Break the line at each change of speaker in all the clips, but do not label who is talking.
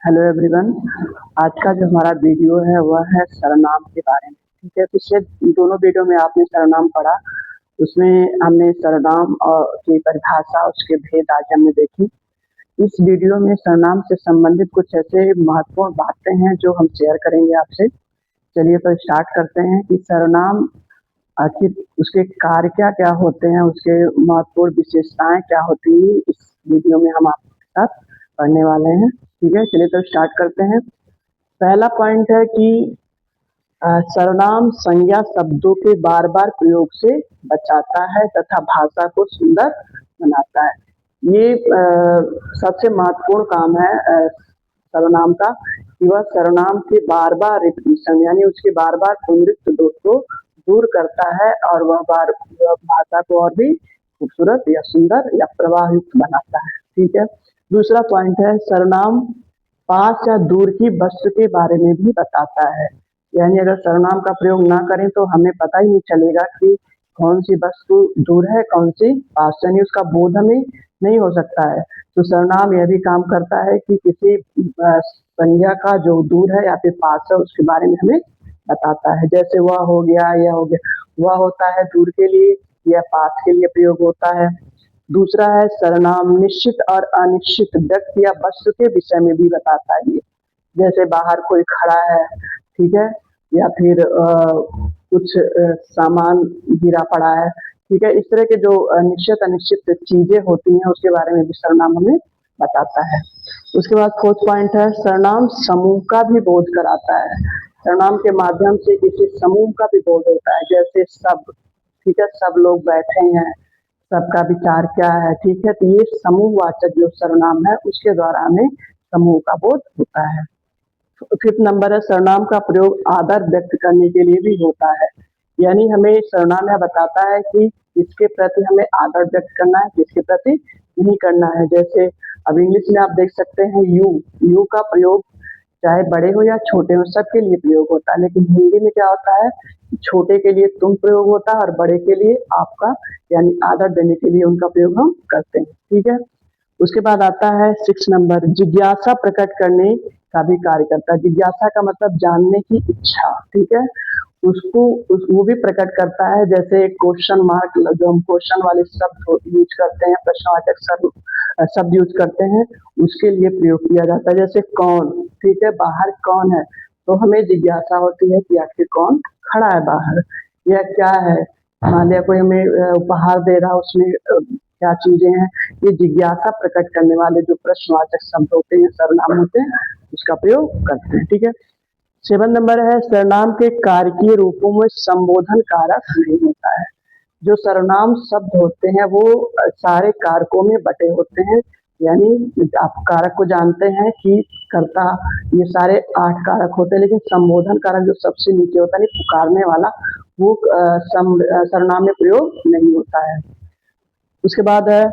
Hello everyone. आज का जो हमारा वीडियो है वह है सर्वनाम के बारे में। ठीक है, पिछले दोनों वीडियो में आपने सर्वनाम पढ़ा, उसमें हमने सर्वनाम और की परिभाषा, उसके भेद आज हमने देखी। इस वीडियो में सर्वनाम से संबंधित कुछ ऐसे महत्वपूर्ण बातें हैं जो हम शेयर करेंगे आपसे। चलिए तो स्टार्ट करते हैं कि सर्वनाम आखिर उसके कार्य क्या क्या होते हैं, उसके महत्वपूर्ण विशेषताएं क्या होती है, इस वीडियो में हम आपके साथ पढ़ने वाले हैं। ठीक है, चलिए तो स्टार्ट करते हैं। पहला पॉइंट है कि सर्वनाम संज्ञा शब्दों के बार बार प्रयोग से बचाता है तथा भाषा को सुंदर बनाता है। ये सबसे महत्वपूर्ण काम है सर्वनाम का, कि वह सर्वनाम के बार बार रिपीटिशन यानी उसके बार बार पुनरुक्त दोष को दूर करता है और वह भाषा को और भी खूबसूरत या सुंदर या प्रवाहयुक्त बनाता है। ठीक है, दूसरा पॉइंट है सर्वनाम पास या दूर की वस्तु के बारे में भी बताता है। यानी अगर सर्वनाम का प्रयोग ना करें तो हमें पता ही नहीं चलेगा कि कौन सी वस्तु दूर है, कौन सी पास, यानी उसका बोध हमें नहीं हो सकता है। तो सर्वनाम यह भी काम करता है कि किसी संज्ञा का जो दूर है या फिर पास है उसके बारे में हमें बताता है। जैसे वह हो गया, यह हो गया, वह होता है दूर के लिए, यह पास के लिए प्रयोग होता है। दूसरा है सर्वनाम निश्चित और अनिश्चित व्यक्ति या वस्तु के विषय में भी बताता है। ये जैसे बाहर कोई खड़ा है, ठीक है, या फिर कुछ सामान गिरा पड़ा है, ठीक है, इस तरह के जो निश्चित अनिश्चित चीजें होती हैं उसके बारे में भी सर्वनाम हमें बताता है। उसके बाद फोर्थ पॉइंट है सर्वनाम समूह का भी बोध कराता है। सर्वनाम के माध्यम से किसी समूह का भी बोध होता है, जैसे सब, ठीक है, सब लोग बैठे हैं, सबका विचार क्या है, ठीक है, तो ये समूहवाचक जो सर्वनाम है उसके द्वारा हमें समूह का बोध होता है। फिफ्थ नंबर है सर्वनाम का प्रयोग आदर व्यक्त करने के लिए भी होता है। यानी हमें सर्वनाम यह बताता है कि किसके प्रति हमें आदर व्यक्त करना है, किसके प्रति नहीं करना है। जैसे अब इंग्लिश में आप देख सकते हैं यू का प्रयोग चाहे बड़े हो या छोटे हो सबके लिए प्रयोग होता है, लेकिन हिंदी में क्या होता है, छोटे के लिए तुम प्रयोग होता है और बड़े के लिए आपका, यानी आदर देने के लिए उनका प्रयोग हम करते हैं। ठीक है, उसके बाद आता है 6 नंबर जिज्ञासा प्रकट करने का भी कार्य करता है। जिज्ञासा का मतलब जानने की इच्छा, ठीक है, वो भी प्रकट करता है। जैसे क्वेश्चन मार्क, जो हम क्वेश्चन वाले शब्द यूज करते हैं, प्रश्नवाचक शब्द यूज करते हैं, उसके लिए प्रयोग किया जाता है। जैसे कौन, ठीक है, बाहर कौन है, तो हमें जिज्ञासा होती है कि आखिर कौन खड़ा है बाहर, यह क्या है, मान लिया कोई हमें उपहार दे रहा, उसमें क्या चीजें हैं, ये जिज्ञासा प्रकट करने वाले जो प्रश्नवाचक शब्द होते हैं, सर्वनाम होते हैं, उसका प्रयोग करते हैं। ठीक है, 7 नंबर है सर्वनाम के कारकीय रूपों में संबोधन कारक नहीं होता है। जो सर्वनाम शब्द होते हैं वो सारे कारकों में बटे होते हैं, यानी आप कारक को जानते हैं कि कर्ता, ये सारे 8 कारक होते हैं, लेकिन संबोधन कारक जो सबसे नीचे होता है, नहीं पुकारने वाला, वो सर्वनाम में प्रयोग नहीं होता है। उसके बाद है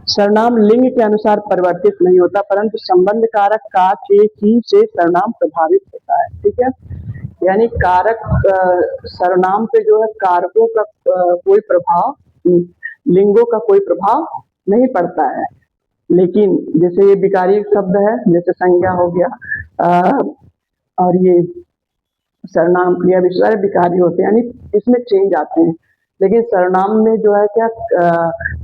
सर्वनाम लिंग के अनुसार परिवर्तित नहीं होता, परंतु संबंध कारक का के ही से सर्वनाम प्रभावित होता है। ठीक है, यानी कारक सर्वनाम पे जो है कारकों का कोई प्रभाव, लिंगों का कोई प्रभाव नहीं पड़ता है। लेकिन जैसे ये विकारी शब्द है, जैसे संज्ञा हो गया, और ये सर्वनाम क्रिया विशेषण विकारी होते हैं, यानी इसमें चेंज आते हैं। लेकिन सर्वनाम में जो है क्या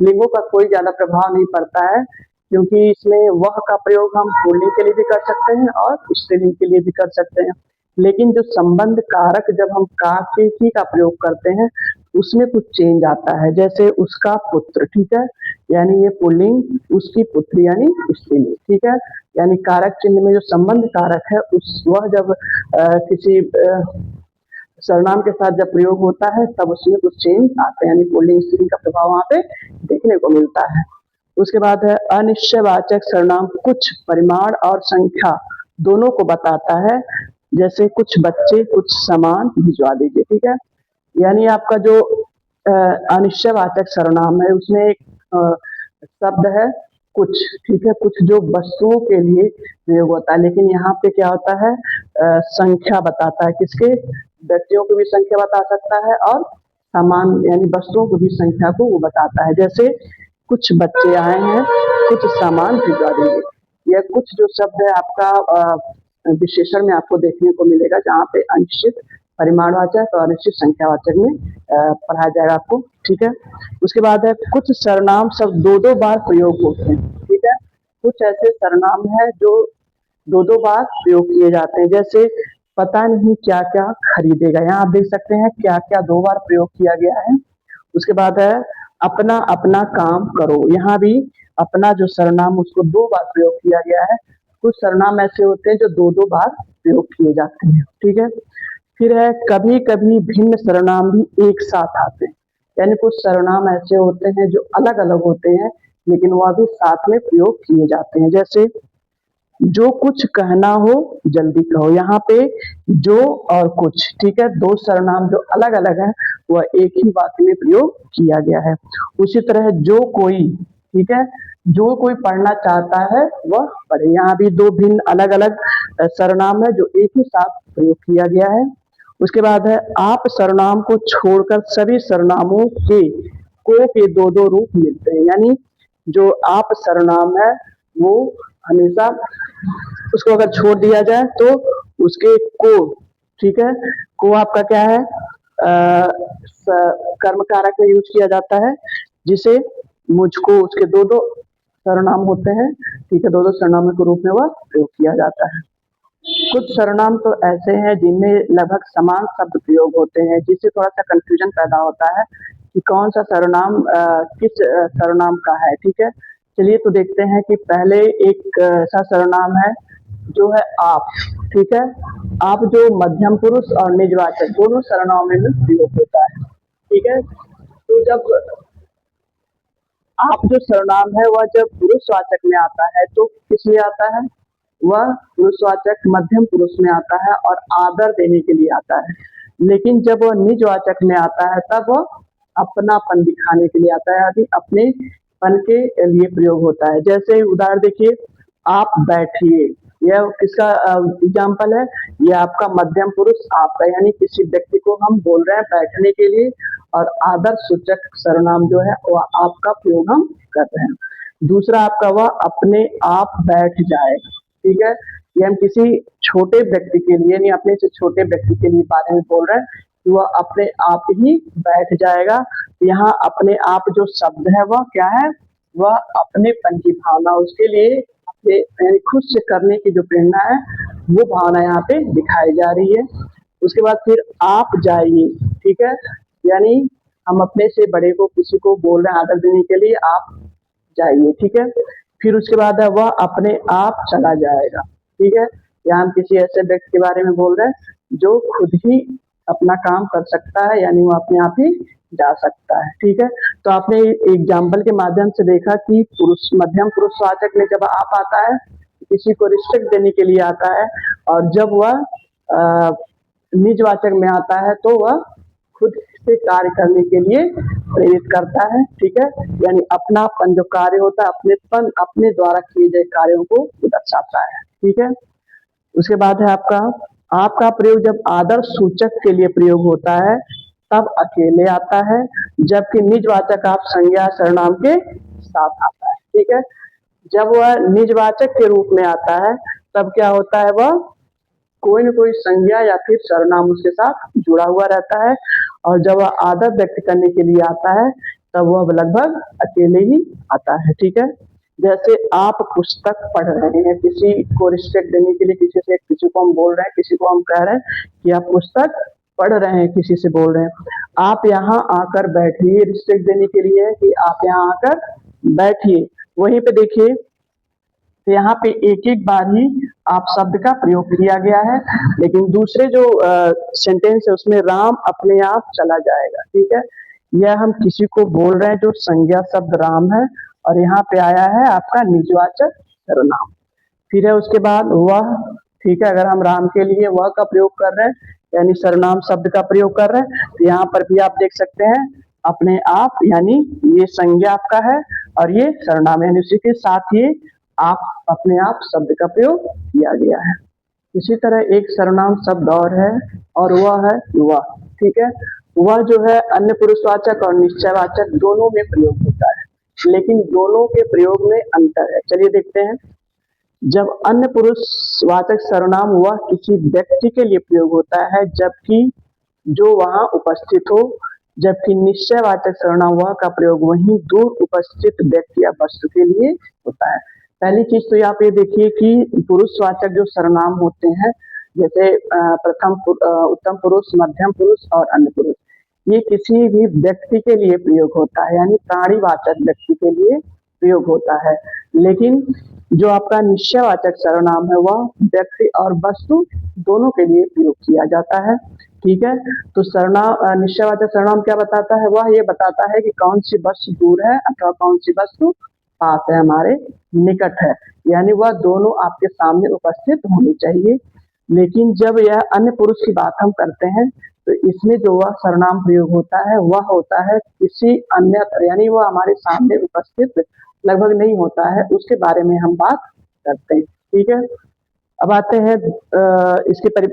लिंगों का कोई ज्यादा प्रभाव नहीं पड़ता है, क्योंकि इसमें वह का प्रयोग हम पुल्लिंग के लिए भी कर सकते हैं और स्त्रीलिंग के लिए भी कर सकते हैं। लेकिन जो संबंध कारक जब हम का के ही का प्रयोग करते हैं उसमें कुछ चेंज आता है। जैसे उसका पुत्र, ठीक है, यानी ये पुल्लिंग, उसकी पुत्री यानी स्त्रीलिंग। ठीक है, यानी कारक चिन्ह में जो संबंध कारक है उस वह जब किसी सर्वनाम के साथ जब प्रयोग होता है तब उसमें कुछ चेंज आते हैं, यानी पुल्लिंग स्त्रीलिंग का प्रभाव वहां पे देखने को मिलता है। उसके बाद है अनिश्चयवाचक सर्वनाम कुछ परिमाण और संख्या दोनों को बताता है। जैसे कुछ बच्चे, कुछ सामान भिजवा दीजिए। ठीक है, यानी आपका जो अनिश्चयवाचक सर्वनाम है उसमें एक शब्द है कुछ, ठीक है, कुछ जो वस्तुओं के लिए प्रयोग होता है, लेकिन यहाँ पे क्या होता है, संख्या बताता है। किसके, व्यक्तियों को भी संख्या बता सकता है और सामान यानी वस्तुओं को भी संख्या को वो बताता है। जैसे कुछ बच्चे आए हैं, कुछ सामान भिजवा दीजिए, यह कुछ जो शब्द है आपका विशेषण में आपको देखने को मिलेगा, जहाँ पे अनिश्चित परिमाणवाचक और अनिश्चित संख्यावाचक में पढ़ाया जाएगा आपको। ठीक है, उसके बाद है कुछ सर्वनाम शब्द दो दो बार प्रयोग होते हैं। ठीक है, कुछ ऐसे सर्वनाम है जो दो दो बार प्रयोग किए जाते हैं, जैसे पता नहीं क्या क्या खरीदेगा, यहाँ आप देख सकते हैं क्या क्या दो बार प्रयोग किया गया है। उसके बाद है अपना अपना काम करो, यहाँ भी अपना जो सर्वनाम उसको दो बार प्रयोग किया गया है। कुछ सर्वनाम ऐसे होते हैं जो दो दो बार प्रयोग किए जाते हैं। ठीक है, फिर है कभी कभी भिन्न सर्वनाम भी एक साथ आते हैं, यानी कुछ सर्वनाम ऐसे होते हैं जो अलग अलग होते हैं लेकिन वह भी साथ में प्रयोग किए जाते हैं। जैसे जो कुछ कहना हो जल्दी कहो, यहाँ पे जो और कुछ, ठीक है, दो सर्वनाम जो अलग अलग है वह एक ही वाक्य में प्रयोग किया गया है। उसी तरह जो कोई, ठीक है, जो कोई पढ़ना चाहता है वह पढ़े, यहाँ भी दो भिन्न अलग अलग सर्वनाम है जो एक ही साथ प्रयोग किया गया है। उसके बाद है आप सर्वनाम को छोड़कर सभी सर्वनामों के दो दो रूप मिलते हैं, यानी जो आप सर्वनाम है वो हमेशा उसको अगर छोड़ दिया जाए तो उसके को, ठीक है, को आपका क्या है कर्म कारक में यूज किया जाता है, जिसे मुझको, उसके दो दो सर्वनाम होते हैं। ठीक है, दो दो सर्वनामों के रूप में वह प्रयोग किया जाता है। कुछ सर्वनाम तो ऐसे हैं जिनमें लगभग समान शब्द प्रयोग होते हैं, जिससे थोड़ा सा कंफ्यूजन पैदा होता है कि कौन सा सर्वनाम किस सर्वनाम का है। ठीक है, चलिए तो देखते हैं कि पहले एक ऐसा सर्वनाम है जो है आप। ठीक है, आप जो मध्यम पुरुष और निजवाचक दोनों सर्वनामों में प्रयोग होता है। ठीक है, तो जब आप जो सर्वनाम है वह जब पुरुषवाचक में आता है तो किस लिए आता है, वह पुरुषवाचक मध्यम पुरुष में आता है और आदर देने के लिए आता है। लेकिन जब वह निजवाचक में आता है तब वह अपनापन दिखाने के लिए आता है, यानी अपने पन के लिए प्रयोग होता है। जैसे उदाहरण देखिए, आप बैठिए, यह किसका एग्जाम्पल है, यह आपका मध्यम पुरुष आपका, यानी किसी व्यक्ति को हम बोल रहे हैं बैठने के लिए और आदर सूचक सर्वनाम जो है वह आपका प्रयोग हम कर रहे हैं। दूसरा आपका वह अपने आप बैठ जाएगा। ठीक है, ये हम किसी छोटे व्यक्ति के लिए, यानी अपने से छोटे व्यक्ति के लिए बारे में बोल रहे हैं कि वह अपने आप ही बैठ जाएगा। यहाँ अपने आप जो शब्द है वह क्या है, वह अपनेपन की भावना, उसके लिए अपने खुद से करने की जो प्रेरणा है वो भावना यहाँ पे दिखाई जा रही है। उसके बाद फिर आप जाइए, ठीक है, यानी हम अपने से बड़े को किसी को बोल रहे हैं आदर देने के लिए, आप जाइए। ठीक है, फिर उसके बाद है वह अपने आप चला जाएगा। ठीक है, यहाँ हम किसी ऐसे व्यक्ति के बारे में बोल रहे हैं जो खुद ही अपना काम कर सकता है, यानी वो अपने आप ही जा सकता है। ठीक है, तो आपने एग्जाम्पल के माध्यम से देखा कि पुरुष मध्यम पुरुषवाचक में जब आप आता है किसी को रिस्पेक्ट देने के लिए आता है, और जब वह निजवाचक में आता है तो वह खुद से कार्य करने के लिए प्रेरित करता है। ठीक है, यानी अपनापन जो कार्य होता है, अपनेपन अपने द्वारा किए गए कार्यों को दर्शाता है। ठीक है, उसके बाद है आपका प्रयोग जब आदर सूचक के लिए प्रयोग होता है तब अकेले आता है, जबकि निजवाचक आप संज्ञा सर्वनाम के साथ आता है। ठीक है, जब वह निजवाचक के रूप में आता है तब क्या होता है, वह कोई न कोई संज्ञा या फिर सर्वनाम उसके साथ जुड़ा हुआ रहता है, और जब वह आदर व्यक्त करने के लिए आता है तब वह लगभग अकेले ही आता है। ठीक है, जैसे आप पुस्तक पढ़ रहे हैं, किसी को रिस्पेक्ट देने के लिए किसी को हम बोल रहे हैं, किसी को हम कह रहे हैं कि आप पुस्तक पढ़ रहे हैं, किसी से बोल रहे हैं आप यहाँ आकर बैठिए, रिस्पेक्ट देने के लिए कि आप यहाँ आकर बैठिए। वहीं पे देखिए, तो यहाँ पे एक एक बार ही आप शब्द का प्रयोग किया गया है, लेकिन दूसरे जो सेंटेंस है उसमें राम अपने आप चला जाएगा। ठीक है, यह हम किसी को बोल रहे हैं जो संज्ञा शब्द राम है, और यहाँ पे आया है आपका निजवाचक सर्वनाम। फिर है उसके बाद वह, ठीक है, अगर हम राम के लिए वह का प्रयोग कर रहे हैं यानी सर्वनाम शब्द का प्रयोग कर रहे हैं, तो यहाँ पर भी आप देख सकते हैं अपने आप, यानी ये संज्ञा आपका है और ये सर्वनाम, यानी उसी के साथ ही आप अपने आप शब्द का प्रयोग किया गया है। इसी तरह एक सर्वनाम शब्द और है, और वह है वह। ठीक है, वह जो है अन्य पुरुषवाचक और निश्चयवाचक दोनों में प्रयोग होता है, लेकिन दोनों के प्रयोग में अंतर है। चलिए देखते हैं। जब अन्य पुरुषवाचक सर्वनाम वह किसी व्यक्ति के लिए प्रयोग होता है जबकि जो वहां उपस्थित हो, जबकि निश्चयवाचक सर्वनाम वह का प्रयोग वहीं दूर उपस्थित व्यक्ति या वस्तु के लिए होता है। पहली चीज तो आप ये देखिए कि पुरुषवाचक जो सर्वनाम होते हैं, जैसे उत्तम पुरुष, मध्यम पुरुष और अन्य पुरुष, ये किसी भी व्यक्ति के लिए प्रयोग होता है, यानी प्राणीवाचक व्यक्ति के लिए प्रयोग होता है। लेकिन जो आपका निश्चयवाचक सर्वनाम है वह व्यक्ति और वस्तु दोनों के लिए प्रयोग किया जाता है। ठीक है, तो सर्वनाम निश्चयवाचक सर्वनाम क्या बताता है? वह ये बताता है कि कौन सी वस्तु दूर है अथवा कौन सी वस्तु पास है, हमारे निकट है, यानी वह दोनों आपके सामने उपस्थित होनी चाहिए। लेकिन जब यह अन्य पुरुष की बात हम करते हैं तो इसमें जो वह सर्वनाम प्रयोग होता है वह होता है किसी अन्य, यानी वह हमारे सामने उपस्थित लगभग नहीं होता है, उसके बारे में हम बात करते हैं। ठीक है, अब आते हैं इसके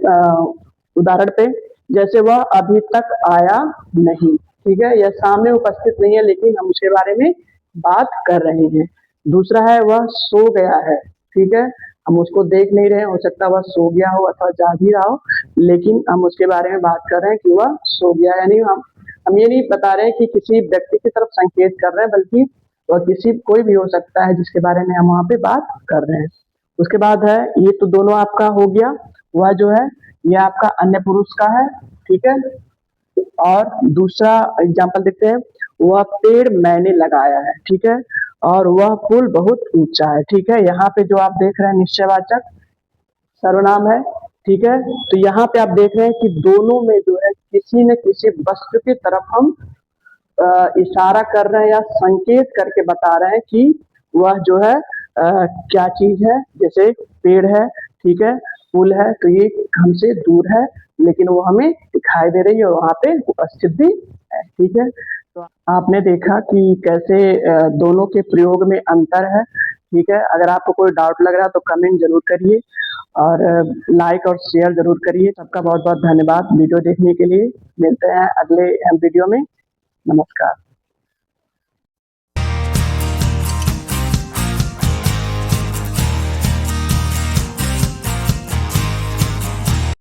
उदाहरण पे। जैसे वह अभी तक आया नहीं, ठीक है, यह सामने उपस्थित नहीं है लेकिन हम उसके बारे में बात कर रहे हैं। दूसरा है वह सो गया है, ठीक है, हम उसको देख नहीं रहे हैं, हो सकता है वह सो गया हो अथवा जाग भी रहा हो, लेकिन हम उसके बारे में बात कर रहे हैं कि वह सो गया, यानी हम ये नहीं बता रहे हैं कि किसी व्यक्ति की तरफ संकेत कर रहे हैं, बल्कि वह कोई भी हो सकता है जिसके बारे में हम वहाँ पे बात कर रहे हैं। उसके बाद है, ये तो दोनों आपका हो गया, वह जो है ये आपका अन्य पुरुष का है, ठीक है। और दूसरा एग्जाम्पल देखते हैं, वह पेड़ मैंने लगाया है, ठीक है, और वह पुल बहुत ऊंचा है, ठीक है। यहाँ पे जो आप देख रहे हैं निश्चयवाचक सर्वनाम है, ठीक है, तो यहाँ पे आप देख रहे हैं कि दोनों में जो है किसी न किसी वस्तु की तरफ हम इशारा कर रहे हैं या संकेत करके बता रहे हैं कि वह जो है क्या चीज है। जैसे पेड़ है, ठीक है, पुल है, तो ये हमसे दूर है लेकिन वो हमें दिखाई दे रही है और वहाँ पे उपस्थित भी है, ठीक है। तो आपने देखा कि कैसे दोनों के प्रयोग में अंतर है, ठीक है। अगर आपको कोई डाउट लग रहा है तो कमेंट जरूर करिए और लाइक और शेयर जरूर करिए। सबका बहुत बहुत धन्यवाद वीडियो देखने के लिए। मिलते हैं अगले वीडियो में। नमस्कार।